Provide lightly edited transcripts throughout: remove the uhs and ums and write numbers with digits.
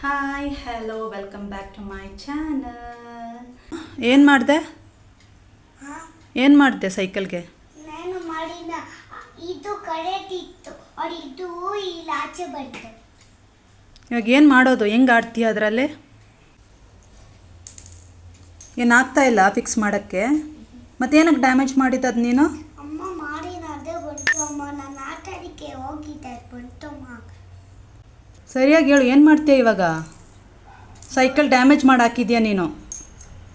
Hi hello welcome back to my channel. ಏನು ಮಾಡಿದೆ ಸೈಕಲ್ಗೆ? ನಾನು ಮಾಡಿದ ಇದು ಕರೆಕ್ಟ್ ಇದು ಇಲ್ಲಿ ಆಚೆ ಬಂತು. ಇವಾಗ ಏನು ಮಾಡೋದು? ಹೆಂಗೆ ಆಡ್ತೀಯ ಅದರಲ್ಲಿ? ಏನು ಆಗ್ತಾ ಇಲ್ಲ ಫಿಕ್ಸ್ ಮಾಡೋಕ್ಕೆ? ಮತ್ತೇನಕ್ಕೆ ಡ್ಯಾಮೇಜ್ ಮಾಡಿದ್ದದು ನೀನು? ಅಮ್ಮ ಮಾಡಿದ ಅದೇ ಬಂತು ಅಮ್ಮ. ನಾನು ಆಟ ಆಡಕ್ಕೆ ಹೋಗಿದ್ದೆ ಬಂತಮ್ಮ. ಸರಿಯಾಗಿ ಹೇಳು, ಏನು ಮಾಡ್ತೀಯ ಇವಾಗ? ಸೈಕಲ್ ಡ್ಯಾಮೇಜ್ ಮಾಡಿ ಹಾಕಿದ್ಯಾ ನೀನು?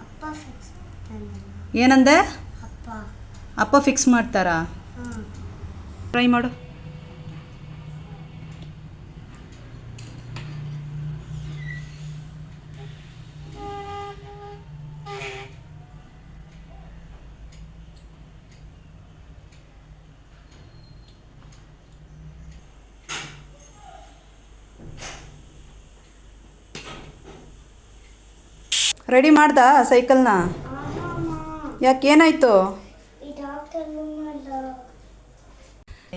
ಅಪ್ಪ ಫಿಕ್ಸ್. ಏನಂದೆ? ಅಪ್ಪ ಅಪ್ಪ ಫಿಕ್ಸ್ ಮಾಡ್ತಾರಾ? ಟ್ರೈ ಮಾಡು. ರೆಡಿ ಮಾಡ್ದ ಸೈಕಲ್ನ? ಯಾಕೆ ಏನಾಯಿತು?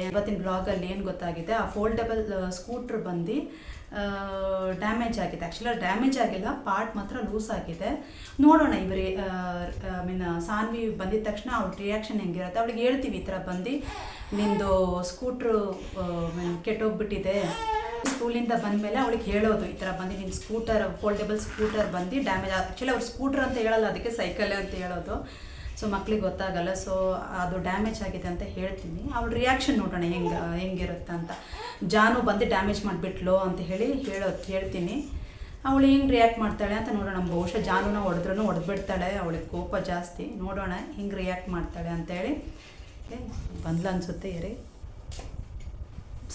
ಇವತ್ತಿನ ಬ್ಲಾಗಲ್ಲಿ ಏನು ಗೊತ್ತಾಗಿದೆ, ಆ ಫೋಲ್ಡಬಲ್ ಸ್ಕೂಟ್ರ್ ಬಂದು ಡ್ಯಾಮೇಜ್ ಆಗಿದೆ. ಆ್ಯಕ್ಚುಲಿ ಡ್ಯಾಮೇಜ್ ಆಗಿಲ್ಲ, ಪಾರ್ಟ್ ಮಾತ್ರ ಲೂಸ್ ಆಗಿದೆ. ನೋಡೋಣ ಇವರು ಸಾನ್ವಿ ಬಂದಿದ ತಕ್ಷಣ ಅವ್ಳ ರಿಯಾಕ್ಷನ್ ಹೆಂಗಿರುತ್ತೆ. ಅವಳಿಗೆ ಹೇಳ್ತೀವಿ ಈ ಥರ ಬಂದು ನಿಂದು ಸ್ಕೂಟ್ರು ಕೆಟ್ಟೋಗ್ಬಿಟ್ಟಿದೆ. ಸ್ಕೂಲಿಂದ ಬಂದಮೇಲೆ ಅವಳಿಗೆ ಹೇಳೋದು ಈ ಥರ ಬಂದು ನಿನ್ನ ಸ್ಕೂಟರ್ ಫೋಲ್ಡೇಬಲ್ ಸ್ಕೂಟರ್ ಬಂದು ಡ್ಯಾಮೇಜ್. ಆ್ಯಕ್ಚುಲಿ ಅವ್ರು ಸ್ಕೂಟ್ರ್ ಅಂತ ಹೇಳಲ್ಲ, ಅದಕ್ಕೆ ಸೈಕಲ್ ಅಂತ ಹೇಳೋದು. ಸೊ ಮಕ್ಳಿಗೆ ಗೊತ್ತಾಗಲ್ಲ. ಸೊ ಅದು ಡ್ಯಾಮೇಜ್ ಆಗಿದೆ ಅಂತ ಹೇಳ್ತೀನಿ. ಅವಳ ರಿಯಾಕ್ಷನ್ ನೋಡೋಣ ಹೆಂಗಿರುತ್ತೆ ಅಂತ. ಜಾನು ಬಂದು ಡ್ಯಾಮೇಜ್ ಮಾಡಿಬಿಟ್ಲು ಅಂತ ಹೇಳ್ತೀನಿ. ಅವಳು ಹೆಂಗೆ ರಿಯಾಕ್ಟ್ ಮಾಡ್ತಾಳೆ ಅಂತ ನೋಡೋಣ. ಬಹುಶಃ ಜಾನುನ ಹೊಡೆದ್ಬಿಡ್ತಾಳೆ, ಅವಳಿಗೆ ಕೋಪ ಜಾಸ್ತಿ. ನೋಡೋಣ ಹೆಂಗೆ ರಿಯಾಕ್ಟ್ ಮಾಡ್ತಾಳೆ ಅಂತೇಳಿ. ಬಂದ್ಲ ಅನಿಸುತ್ತೆ. ಇರಿ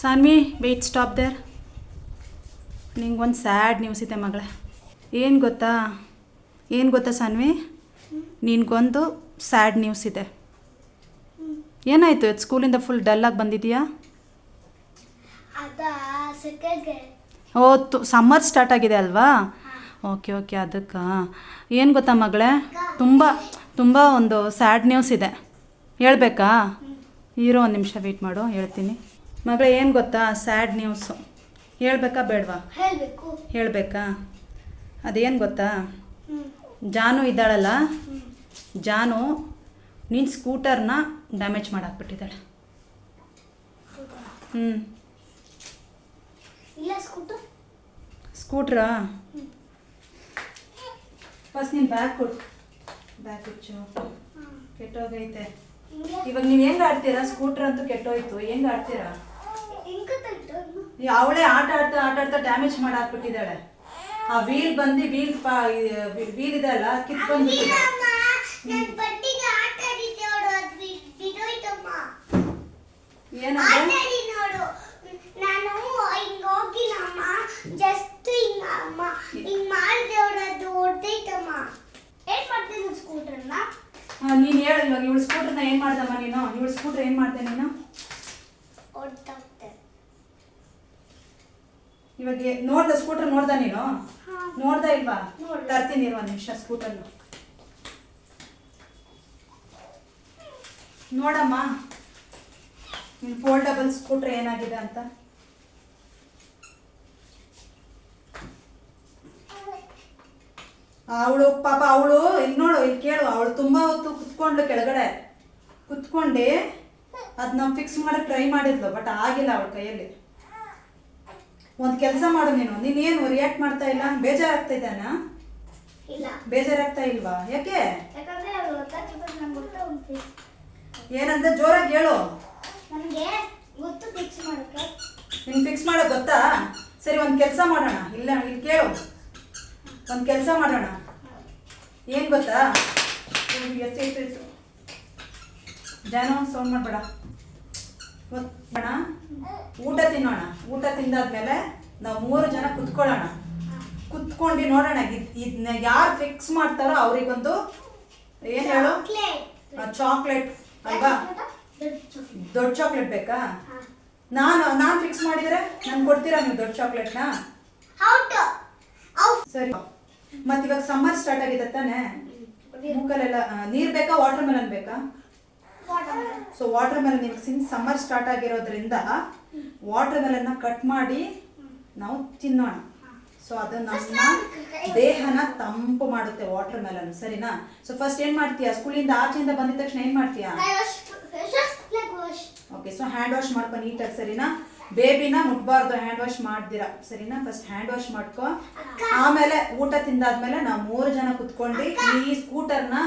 ಸಾನ್ವಿ, ವೆಯ್ಟ್, ಸ್ಟಾಪ್ ದೇರ್. ನಿಂಗೊಂದು ಸ್ಯಾಡ್ ನ್ಯೂಸ್ ಇದೆ ಮಗಳೇ. ಏನು ಗೊತ್ತಾ ಸಾನ್ವಿ? ನಿನ್ಗೊಂದು ಸ್ಯಾಡ್ ನ್ಯೂಸ್ ಇದೆ. ಏನಾಯಿತು? ಸ್ಕೂಲಿಂದ ಫುಲ್ ಡಲ್ಲಾಗಿ ಬಂದಿದೆಯಾ? ಸಮ್ಮರ್ ಸ್ಟಾರ್ಟ್ ಆಗಿದೆ ಅಲ್ವಾ? ಓಕೆ ಅದಕ್ಕೆ. ಏನು ಗೊತ್ತಾ ಮಗಳೇ, ತುಂಬ ಒಂದು ಸ್ಯಾಡ್ ನ್ಯೂಸ್ ಇದೆ. ಹೇಳ್ಬೇಕಾ? ಇರೋ ಒಂದು ನಿಮಿಷ ವೆಯ್ಟ್ ಮಾಡು, ಹೇಳ್ತೀನಿ. ಮಗಳೇ, ಏನು ಗೊತ್ತಾ ಸ್ಯಾಡ್ ನ್ಯೂಸು? ಹೇಳ್ಬೇಕಾ ಬೇಡವಾ? ಹೇಳಬೇಕಾ? ಅದೇನು ಗೊತ್ತಾ, ಜಾನು ಇದ್ದಾಳಲ್ಲ, ಜಾನು ನಿನ್ನ ಸ್ಕೂಟರ್ನ ಡ್ಯಾಮೇಜ್ ಮಾಡಾಕ್ಬಿಟ್ಟಿದ್ದಾಳೆ. ಸ್ಕೂಟ್ರಾ? ಫಸ್ಟ್ ನೀನು ಬ್ಯಾಗ್ ಹುಚ್ಚು ಕೆಟ್ಟೋಗೈತೆ. ಇವಾಗ ನೀವು ಹೆಂಗೆ ಆಡ್ತೀರಾ? ಸ್ಕೂಟ್ರ್ ಅಂತೂ ಕೆಟ್ಟೋಯ್ತು, ಹೆಂಗೆ ಆಡ್ತೀರಾ? ಅವಳೇ ಆಟ ಆಡ್ತಾ ಡ್ಯಾಮೇಜ್ ಮಾಡಿ ಹಾಕ್ಬಿಟ್ಟಿದ್ದಾಳೆ. ಆ ವೀಲ್ ಬಂದು ವೀಲ್ ಇದೆ ಅಲ್ಲ, ಕಿತ್ ಬಂದ್ಬಿಟ್ಟಿದೆ. ನೀನು ಹೇಳು ಇವಾಗ, ಇವಳು ಸ್ಕೂಟ್ರನ್ನ ಏನು ಮಾಡ್ದಮ್ಮ ನೀನು? ಇವಳು ಸ್ಕೂಟ್ರ್ ಏನು ಮಾಡ್ದೆ ನೀನು? ಇವಾಗ ನೋಡ್ದ ಸ್ಕೂಟರ್? ನೋಡ್ದ ನೀನು? ನೋಡ್ದ ಇಲ್ವಾ? ತರ್ತೀನಿ ಇರುವ ನಿಮಿಷ ಸ್ಕೂಟರ್ನ. ನೋಡಮ್ಮ ನಿನ್ನ ಫೋಲ್ಡಬಲ್ ಸ್ಕೂಟರ್ ಏನಾಗಿದೆ ಅಂತ. ಅವಳು ಪಾಪ, ಅವಳು ಇಲ್ಲಿ ನೋಡು, ಇಲ್ಲಿ ಕೇಳು. ಅವಳು ತುಂಬ ಹೊತ್ತು ಕುತ್ಕೊಂಡ್ಲು, ಕೆಳಗಡೆ ಕುತ್ಕೊಂಡು ಅದನ್ನ ಫಿಕ್ಸ್ ಮಾಡಕ್ಕೆ ಟ್ರೈ ಮಾಡಿದ್ಲು, ಬಟ್ ಆಗಿಲ್ಲ ಅವಳ ಕೈಯಲ್ಲಿ. ಒಂದು ಕೆಲಸ ಮಾಡು ನೀನೇನು ರಿಯಾಕ್ಟ್ ಮಾಡ್ತಾ ಇಲ್ಲ? ಬೇಜಾರಾಗ್ತಾ ಇದ್ದಾನಾ? ಬೇಜಾರಾಗ್ತಾ ಇಲ್ವಾ? ಯಾಕೆ? ಏನಂತ ಜೋರಾಗಿ ಹೇಳು. ನಿನ್ಗೆ ಫಿಕ್ಸ್ ಮಾಡೋದು ಗೊತ್ತಾ? ಸರಿ, ಒಂದು ಕೆಲಸ ಮಾಡೋಣ. ಇಲ್ಲಿ ಕೇಳು, ಒಂದು ಕೆಲಸ ಮಾಡೋಣ. ಏನು ಗೊತ್ತಾ? ಎತ್ತಿತ್ತು ಜಾನು, ಸೌಂಡ್ ಮಾಡಬೇಡ. ಊಟ ತಿನ್ನೋಣ. ಊಟ ತಿಂದಾದ್ಮೇಲೆ ನಾವು 3 ಜನ ಕುತ್ಕೊಳ್ಳೋಣ. ಕುತ್ಕೊಂಡು ನೋಡೋಣ ಇದನ್ನ ಯಾರು ಫಿಕ್ಸ್ ಮಾಡ್ತಾರೋ ಅವರಿಗೊಂದು ಏನು ಹೇಳು, ಚಾಕ್ಲೇಟ್ ಅಲ್ವಾ? ದೊಡ್ಡ ಚಾಕ್ಲೇಟ್ ಬೇಕಾ? ನಾನು ಫಿಕ್ಸ್ ಮಾಡಿದರೆ ನನ್ಗೆ ಕೊಡ್ತೀರಾ ನೀವು ದೊಡ್ಡ ಚಾಕ್ಲೇಟ್ನ? ಸರಿ. ಮತ್ತೆ ಇವಾಗ ಸಮ್ಮರ್ ಸ್ಟಾರ್ಟ್ ಆಗಿದೆ ತಾನೆ? ಮೂಕಲೆಲ್ಲ ನೀರು ಬೇಕಾ? ವಾಟರ್ ಮೆಲನ್ ಬೇಕಾ? ಸೊ ವಾಟರ್ ಮೆಲನ್ ಇವಾಗ ಸಿನ್ಸ್ ಸಮ್ಮರ್ ಸ್ಟಾರ್ಟ್ ಆಗಿರೋದ್ರಿಂದ ವಾಟರ್ ಮೆಲನ್ನ ಕಟ್ ಮಾಡಿ ನಾವು ತಿನ್ನೋಣ. ಸೊ ಅದು ನಮ್ಮ ದೇಹನ ತಂಪು ಮಾಡುತ್ತೆ ವಾಟರ್ ಮೆಲನ್, ಸರಿನಾ? ಸೊ ಫಸ್ಟ್ ಏನು ಮಾಡ್ತೀಯಾ, ಸ್ಕೂಲಿಂದ ಆಚೆಯಿಂದ ಬಂದಿದ ತಕ್ಷಣ ಏನು ಮಾಡ್ತೀಯಾ? ಓಕೆ, ಸೊ ಹ್ಯಾಂಡ್ ವಾಶ್ ಮಾಡ್ಕೊ ನೀಟಾಗಿ, ಸರಿನಾ? ಬೇಬಿನ ಮುಟ್ಬಾರ್ದು ಹ್ಯಾಂಡ್ ವಾಶ್ ಮಾಡ್ದಿರಾ, ಸರಿನಾ? ಫಸ್ಟ್ ಹ್ಯಾಂಡ್ ವಾಶ್ ಮಾಡ್ಕೊ. ಆಮೇಲೆ ಊಟ ತಿಂದಾದ್ಮೇಲೆ ನಾವು 3 ಜನ ಕುತ್ಕೊಂಡು ಈ ಸ್ಕೂಟರ್ನ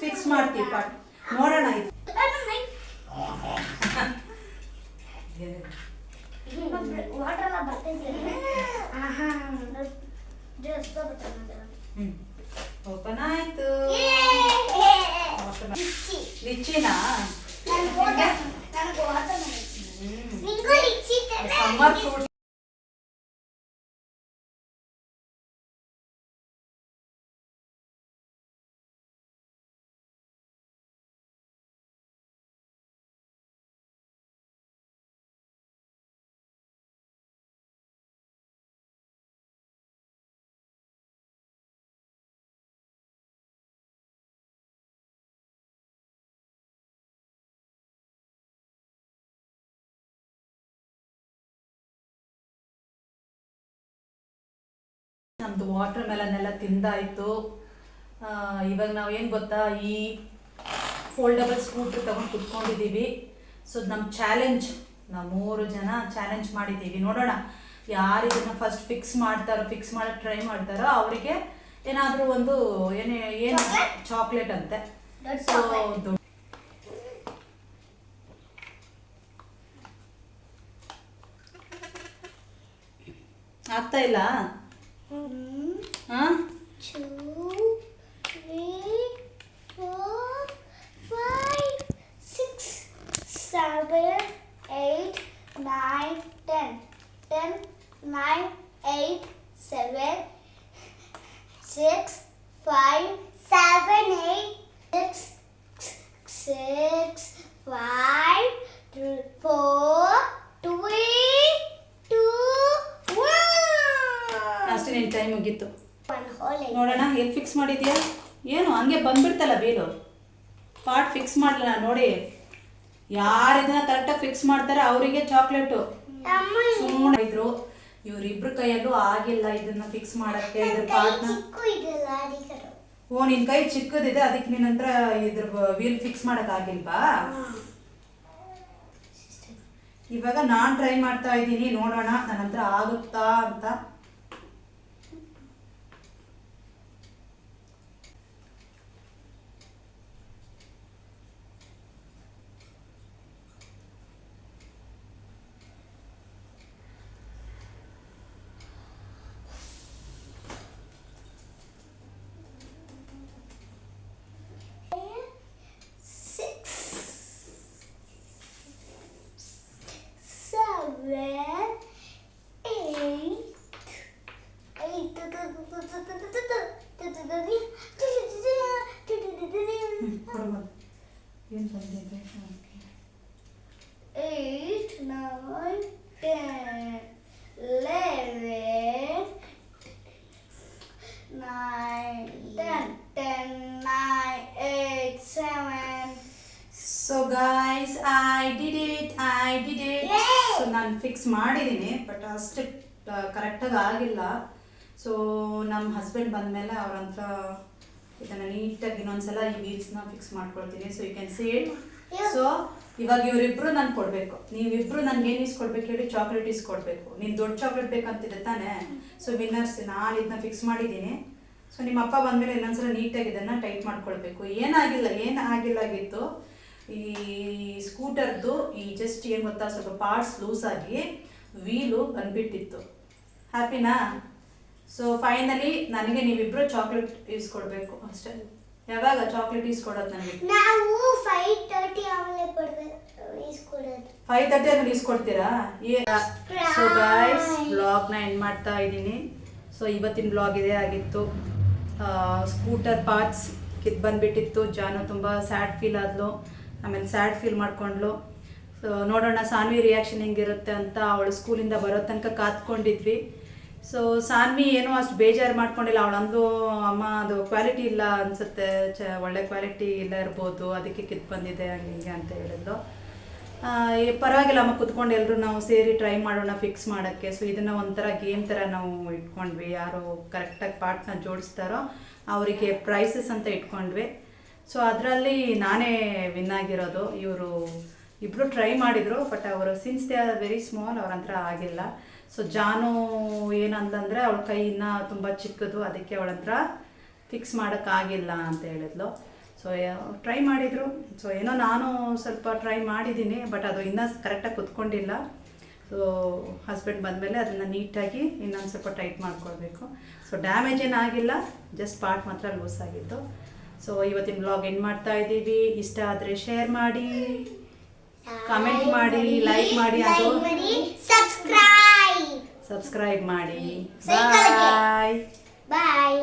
ಫಿಕ್ಸ್ ಮಾಡ್ತೀವಿ. ಪಾಟ್ ನೋಡೋಣ ಇದು. ಓಪನ್ ಆಯ್ತು. ಲಿಚ್ಚಿನಾ? Summer fruit. ನಮ್ದು ವಾಟರ್ ಮೆಲನ್ ಎಲ್ಲ ತಿಂದಾಯಿತು. ಇವಾಗ ನಾವು ಏನು ಗೊತ್ತಾ, ಈ ಫೋಲ್ಡಬಲ್ ಸ್ಕೂಟ್ರ್ ತೊಗೊಂಡು ಕುತ್ಕೊಂಡಿದ್ದೀವಿ. ಸೊ ನಮ್ಮ ಚಾಲೆಂಜ್, ನಾವು 3 ಜನ ಚಾಲೆಂಜ್ ಮಾಡಿದ್ದೀವಿ. ನೋಡೋಣ ಯಾರು ಇದನ್ನು ಫಸ್ಟ್ ಫಿಕ್ಸ್ ಮಾಡೋಕ್ಕೆ ಟ್ರೈ ಮಾಡ್ತಾರೋ ಅವರಿಗೆ ಏನಾದರೂ ಒಂದು ಏನು ಚಾಕ್ಲೇಟ್ ಅಂತೆ. ಸೊ ಆಗ್ತಾ ಇಲ್ಲ. 2, 3, 4, 5, 6, 7, 8, 9, 10. 10, 9, 8, 7, 6, 5, 7, 8, 6, 5, 4, 3, 2, 1. ಅಷ್ಟೇ, ನಿನ್ನ ಟೈಮ್ ಮುಗೀತು. One whole egg. ನೋಡೋಣ ಎಲ್ಲಿ ಫಿಕ್ಸ್ ಮಾಡಿದ್ಯಾ? ಏನು ಹಂಗೆ ಬಂದ್ಬಿಡ್ತಲ್ಲ ಬೀಲು. ಪಾರ್ಟ್ ಫಿಕ್ಸ್ ಮಾಡಲಿಲ್ಲ ನೋಡಿ. ಯಾರು ಇದನ್ನ ಕರೆಕ್ಟಾಗಿ ಫಿಕ್ಸ್ ಮಾಡ್ತಾರೆ ಅವರಿಗೆ ಚಾಕ್ಲೇಟು. ಸುಮ್ಮನೆ ಇದ್ರು. ಇವರಿಬ್ರು ಕೈಯಲ್ಲೂ ಆಗಿಲ್ಲ ಇದನ್ನ ಫಿಕ್ಸ್ ಮಾಡಕ್ಕೆ. ಇದ್ರ ಪಾರ್ಟ್ನ ಓ, ನಿನ್ ಕೈ ಚಿಕ್ಕದಿದೆ, ಅದಕ್ಕೆ ನಿನ್ನ ಹತ್ರ ಇದ್ರ ವೀಲ್ ಫಿಕ್ಸ್ ಮಾಡಕ್ ಆಗಿಲ್ವಾ? ಇವಾಗ ನಾನು ಟ್ರೈ ಮಾಡ್ತಾ ಇದ್ದೀನಿ, ನೋಡೋಣ ನನ್ನ ಹತ್ರ ಆಗುತ್ತಾ ಅಂತ. ಏನು ಬಂದಿದೆ? 8, 9, 10, 11, 9, 10, 10, 9, 8, 7. So guys, I did it. So ನಾನು ಫಿಕ್ಸ್ ಮಾಡಿದ್ದೀನಿ, ಬಟ್ ಅಷ್ಟು ಕರೆಕ್ಟಾಗಿ ಆಗಿಲ್ಲ. ಸೊ ನಮ್ಮ ಹಸ್ಬೆಂಡ್ ಬಂದಮೇಲೆ ಅವ್ರ ಹತ್ರ ಇದನ್ನು ನೀಟಾಗಿ ಇನ್ನೊಂದ್ಸಲ ಈ ವೀಲ್ಸ್ನ ಫಿಕ್ಸ್ ಮಾಡ್ಕೊಳ್ತೀನಿ. So you can see it. So ಇವಾಗ ಇವರಿಬ್ರು ನಾನು ಕೊಡಬೇಕು, ನೀವಿಬ್ರು ನನಗೆ ಏನು ಇಸ್ಕೊಡ್ಬೇಕು ಹೇಳಿ? ಚಾಕ್ಲೇಟ್ ಇಸ್ಕೊಡ್ಬೇಕು. ನೀನು ದೊಡ್ಡ ಚಾಕ್ಲೇಟ್ ಬೇಕಂತಿದೆ ತಾನೇ? ಸೊ ವಿನ್ನರ್ಸ್ ನಾನು ಇದನ್ನ ಫಿಕ್ಸ್ ಮಾಡಿದ್ದೀನಿ. ಸೊ ನಿಮ್ಮ ಅಪ್ಪ ಬಂದಮೇಲೆ ಇನ್ನೊಂದ್ಸಲ ನೀಟಾಗಿ ಇದನ್ನು ಟೈಟ್ ಮಾಡ್ಕೊಳ್ಬೇಕು. ಏನಾಗಿಲ್ಲಾಗಿತ್ತು, ಈ ಸ್ಕೂಟರ್ದು ಈ ಜಸ್ಟ್ ಏನು ಗೊತ್ತಾ, ಸ್ವಲ್ಪ ಪಾರ್ಟ್ಸ್ ಲೂಸ್ ಆಗಿ ವೀಲು ಬಂದ್ಬಿಟ್ಟಿತ್ತು. ಹ್ಯಾಪಿನಾ? ಸೊ ಫೈನಲಿ ನನಗೆ ನೀವಿಬ್ರು ಚಾಕ್ಲೇಟ್ ಈಸ್ಕೊಡ್ಬೇಕು ಅಷ್ಟೇ. ಯಾವಾಗ ಚಾಕ್ಲೇಟ್ ಈಸ್ಕೊಡೋದು ನನಗೆ? ನಾವು 5:30 ಆಮೇಲೆ ಈಸ್ಕೊಡೋದು. 5:30 ಆಮೇಲೆ ಈಸ್ಕೊಡ್ತೀರಾ? ಸೊ ಗಾಯ್ಸ್, ವ್ಲಾಗ್ನ ಎಂಡ್ ಮಾಡ್ತಾ ಇದ್ದೀನಿ. ಸೊ ಇವತ್ತಿನ ವ್ಲಾಗ್ ಇದೇ ಆಗಿತ್ತು. ಸ್ಕೂಟರ್ ಪಾರ್ಟ್ಸ್ ಕಿತ್ತು ಬಂದುಬಿಟ್ಟಿತ್ತು. ಜಾನು ತುಂಬ ಸ್ಯಾಡ್ ಫೀಲ್ ಆದ್ಲು, ಆಮೇಲೆ ಸ್ಯಾಡ್ ಫೀಲ್ ಮಾಡ್ಕೊಂಡ್ಲು. ಸೊ ನೋಡೋಣ ಸಾನ್ವಿ ರಿಯಾಕ್ಷನ್ ಹೆಂಗಿರುತ್ತೆ ಅಂತ. ಅವಳು ಸ್ಕೂಲಿಂದ ಬರೋ ತನಕ ಕಾತ್ಕೊಂಡಿದ್ವಿ. ಸೊ ಸಾನ್ವಿ ಏನೋ ಅಷ್ಟು ಬೇಜಾರು ಮಾಡ್ಕೊಂಡಿಲ್ಲ. ಅವಳಂದು ಅಮ್ಮ ಅದು ಕ್ವಾಲಿಟಿ ಇಲ್ಲ ಅನಿಸುತ್ತೆ, ಒಳ್ಳೆ ಕ್ವಾಲಿಟಿ ಇಲ್ಲ ಇರ್ಬೋದು, ಅದಕ್ಕೆ ಕಿತ್ತು ಬಂದಿದೆ ಹಂಗೆ ಹಿಂಗೆ ಅಂತ ಹೇಳಿದ್ಲು. ಪರವಾಗಿಲ್ಲ ಅಮ್ಮ ಕುತ್ಕೊಂಡು ಎಲ್ಲರೂ ನಾವು ಸೇರಿ ಟ್ರೈ ಮಾಡೋಣ ಫಿಕ್ಸ್ ಮಾಡೋಕ್ಕೆ. ಸೊ ಇದನ್ನು ಒಂಥರ ಗೇಮ್ ಥರ ನಾವು ಇಟ್ಕೊಂಡ್ವಿ. ಯಾರು ಕರೆಕ್ಟಾಗಿ ಪಾರ್ಟ್ನ ಜೋಡಿಸ್ತಾರೋ ಅವರಿಗೆ ಪ್ರೈಸಸ್ ಅಂತ ಇಟ್ಕೊಂಡ್ವಿ. ಸೊ ಅದರಲ್ಲಿ ನಾನೇ ವಿನ್ ಆಗಿರೋದು. ಇವರು ಇಬ್ಬರು ಟ್ರೈ ಮಾಡಿದರು, ಬಟ್ ಅವರು since they are very small ಅವ್ರ ಹತ್ರ ಆಗಿಲ್ಲ. ಸೊ ಜಾನು ಏನಂತಂದರೆ ಅವಳ ಕೈ ಇನ್ನೂ ತುಂಬ ಚಿಕ್ಕದು, ಅದಕ್ಕೆ ಅವಳ ಹತ್ರ ಫಿಕ್ಸ್ ಮಾಡೋಕ್ಕಾಗಿಲ್ಲ ಅಂತ ಹೇಳಿದ್ಲು. ಸೊ ಟ್ರೈ ಮಾಡಿದರು. ಸೊ ಏನೋ ನಾನು ಸ್ವಲ್ಪ ಟ್ರೈ ಮಾಡಿದ್ದೀನಿ, ಬಟ್ ಅದು ಇನ್ನೂ ಕರೆಕ್ಟಾಗಿ ಕುತ್ಕೊಂಡಿಲ್ಲ. ಸೊ ಹಸ್ಬೆಂಡ್ ಬಂದಮೇಲೆ ಅದನ್ನು ನೀಟಾಗಿ ಇನ್ನೊಂದು ಸ್ವಲ್ಪ ಟೈಟ್ ಮಾಡ್ಕೊಳ್ಬೇಕು. ಸೊ ಡ್ಯಾಮೇಜ್ ಏನಾಗಿಲ್ಲ, ಜಸ್ಟ್ ಪಾರ್ಟ್ ಮಾತ್ರ ಲೂಸ್ ಆಗಿತ್ತು. ಸೊ ಇವತ್ತಿನ ಬ್ಲಾಗ್ ಎಂಡ್ ಮಾಡ್ತಾ ಇದ್ದೀವಿ. ಇಷ್ಟ ಆದರೆ ಶೇರ್ ಮಾಡಿ, ಕಮೆಂಟ್ ಮಾಡಿ, ಲೈಕ್ ಮಾಡಿ, ಅದು ಸಬ್ಸ್ಕ್ರೈಬ್ ಸಬ್ಸ್ಕ್ರೈಬ್ ಮಾಡಿ. Cycle ಗೆ. ಬಾಯ್ ಬಾಯ್.